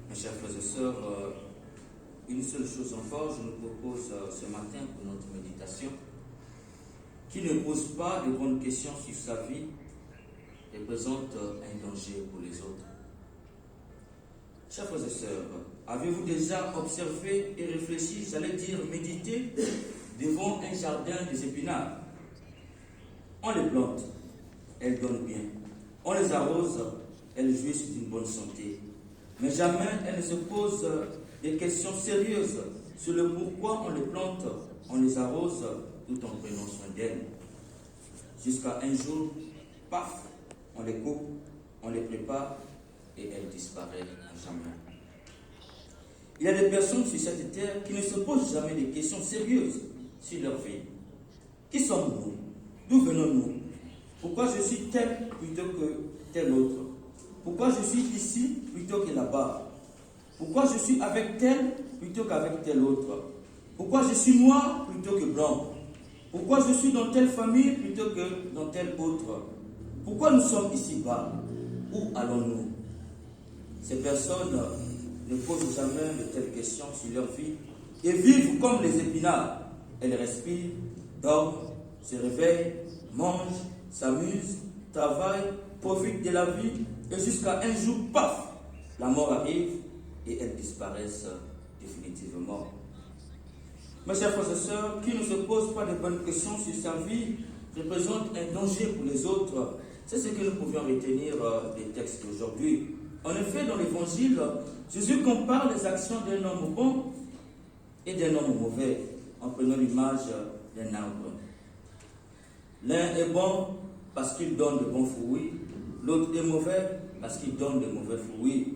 Mes chers frères et sœurs, une seule chose encore, je nous propose ce matin pour notre méditation. Qui ne pose pas de bonnes questions sur sa vie représente un danger pour les autres. Chers frères et sœurs, avez-vous déjà observé et réfléchi, j'allais dire médité, devant un jardin des épinards? On les plante, elles donnent bien. On les arrose, elles jouissent d'une bonne santé. Mais jamais elles ne se posent des questions sérieuses sur le pourquoi on les plante, on les arrose, tout en prenant soin d'elles. Jusqu'à un jour, paf, on les coupe, on les prépare et elles disparaissent à jamais. Il y a des personnes sur cette terre qui ne se posent jamais des questions sérieuses sur leur vie. Qui sommes-nous? D'où venons-nous? Pourquoi je suis tel plutôt que tel autre? Pourquoi je suis ici plutôt que là-bas? Pourquoi je suis avec tel plutôt qu'avec tel autre? Pourquoi je suis noir plutôt que blanc? Pourquoi je suis dans telle famille plutôt que dans telle autre? Pourquoi nous sommes ici-bas? Où allons-nous? Ces personnes ne posent jamais de telles questions sur leur vie et vivent comme les épinards. Elles respirent, dorment, se réveillent, mangent, s'amusent, travaillent, profitent de la vie et jusqu'à un jour, paf, la mort arrive et elles disparaissent définitivement. Mes chers frères et sœurs, qui ne se pose pas de bonnes questions sur sa vie représente un danger pour les autres. C'est ce que nous pouvions retenir des textes d'aujourd'hui. En effet, dans l'Évangile, Jésus compare les actions d'un homme bon et d'un homme mauvais en prenant l'image d'un arbre. L'un est bon parce qu'il donne de bons fruits, l'autre est mauvais parce qu'il donne de mauvais fruits.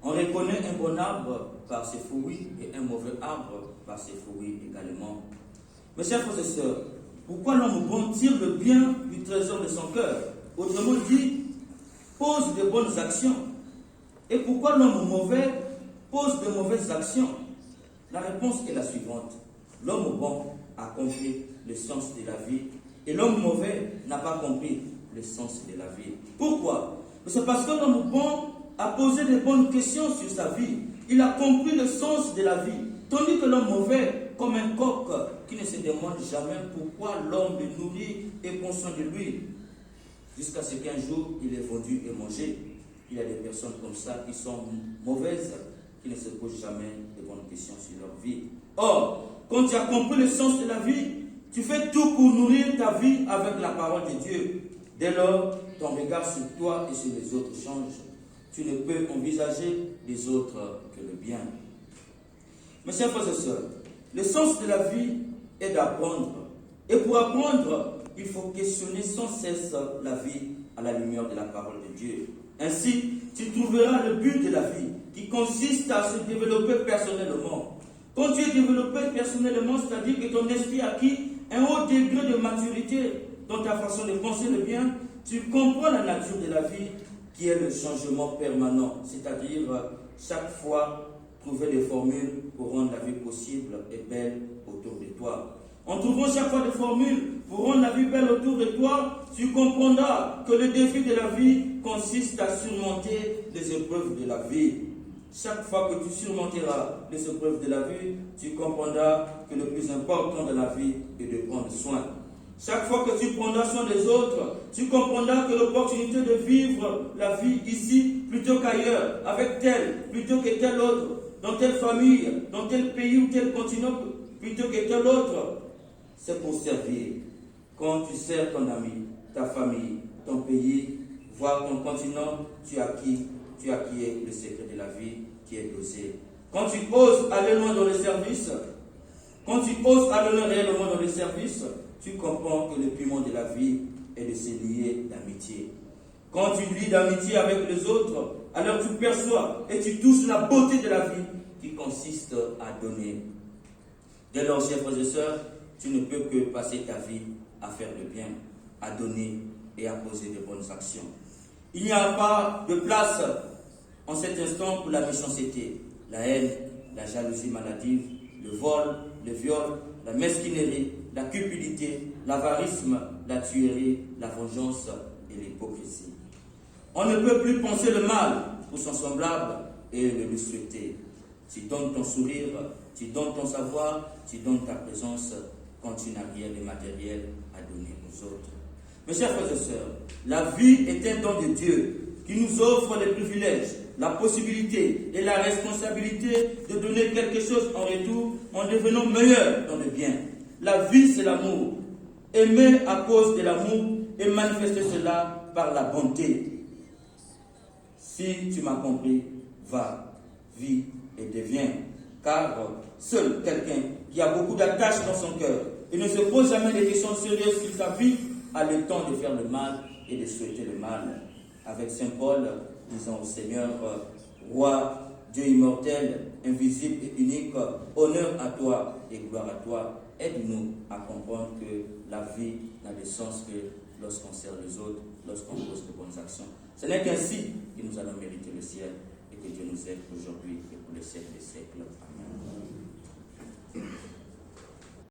On reconnaît un bon arbre par ses fruits et un mauvais arbre par ses fruits également. Mes chers frères et sœurs, pourquoi l'homme bon tire le bien du trésor de son cœur? Autrement dit, pose de bonnes actions. Et pourquoi l'homme mauvais pose de mauvaises actions? La réponse est la suivante. L'homme bon a compris le sens de la vie et l'homme mauvais n'a pas compris le sens de la vie. Pourquoi? C'est parce que l'homme bon a posé de bonnes questions sur sa vie. Il a compris le sens de la vie. Tandis que l'homme mauvais, comme un coq qui ne se demande jamais pourquoi l'homme le nourrit et prend soin de lui, jusqu'à ce qu'un jour il est vendu et mangé. Il y a des personnes comme ça qui sont mauvaises, qui ne se posent jamais de bonnes questions sur leur vie. Or, quand tu as compris le sens de la vie, tu fais tout pour nourrir ta vie avec la parole de Dieu. Dès lors, ton regard sur toi et sur les autres change. Tu ne peux envisager les autres que le bien. Mes chers frères et sœurs, le sens de la vie est d'apprendre. Et pour apprendre, il faut questionner sans cesse la vie à la lumière de la parole de Dieu. Ainsi, tu trouveras le but de la vie qui consiste à se développer personnellement. Quand tu es développé personnellement, c'est-à-dire que ton esprit a acquis un haut degré de maturité dans ta façon de penser le bien, tu comprends la nature de la vie qui est le changement permanent, c'est-à-dire chaque fois trouver des formules pour rendre la vie possible et belle autour de toi. En trouvant chaque fois des formules pour rendre la vie belle autour de toi, tu comprendras que le défi de la vie consiste à surmonter les épreuves de la vie. Chaque fois que tu surmonteras les épreuves de la vie, tu comprendras que le plus important de la vie est de prendre soin. Chaque fois que tu prendras soin des autres, tu comprendras que l'opportunité de vivre la vie ici plutôt qu'ailleurs, avec tel plutôt que tel autre, dans telle famille, dans tel pays ou tel continent plutôt que tel autre, c'est pour servir. Quand tu sers ton ami, ta famille, ton pays, voire ton continent, tu acquiers le secret de la vie qui est dosé. Quand tu oses aller loin dans le service, quand tu oses aller loin réellement dans le service, tu comprends que le piment de la vie est de se lier d'amitié. Quand tu lis d'amitié avec les autres, alors tu perçois et tu touches la beauté de la vie qui consiste à donner. Dès lors, chers frères et sœurs, tu ne peux que passer ta vie à faire le bien, à donner et à poser de bonnes actions. Il n'y a pas de place en cet instant pour la méchanceté, la haine, la jalousie maladive, le vol, le viol, la mesquinerie, la cupidité, l'avarisme, la tuerie, la vengeance et l'hypocrisie. On ne peut plus penser le mal pour son semblable et le lui souhaiter. Tu donnes ton sourire, tu donnes ton savoir, tu donnes ta présence quand tu n'as rien de matériel à donner aux autres. Mes chers frères et sœurs, la vie est un don de Dieu qui nous offre les privilèges, la possibilité et la responsabilité de donner quelque chose en retour en devenant meilleur dans le bien. La vie, c'est l'amour. Aimer à cause de l'amour et manifester cela par la bonté. Si tu m'as compris, va, vis et deviens. Car seul quelqu'un qui a beaucoup d'attaches dans son cœur et ne se pose jamais des questions sérieuses sur sa vie a le temps de faire le mal et de souhaiter le mal. Avec Saint Paul, disons au Seigneur, Roi, Dieu immortel, invisible et unique, honneur à toi et gloire à toi. Aide-nous à comprendre que la vie n'a de sens que lorsqu'on sert les autres, lorsqu'on pose de bonnes actions. Ce n'est qu'ainsi que nous allons mériter le ciel et que Dieu nous aide aujourd'hui et pour les siècles des siècles.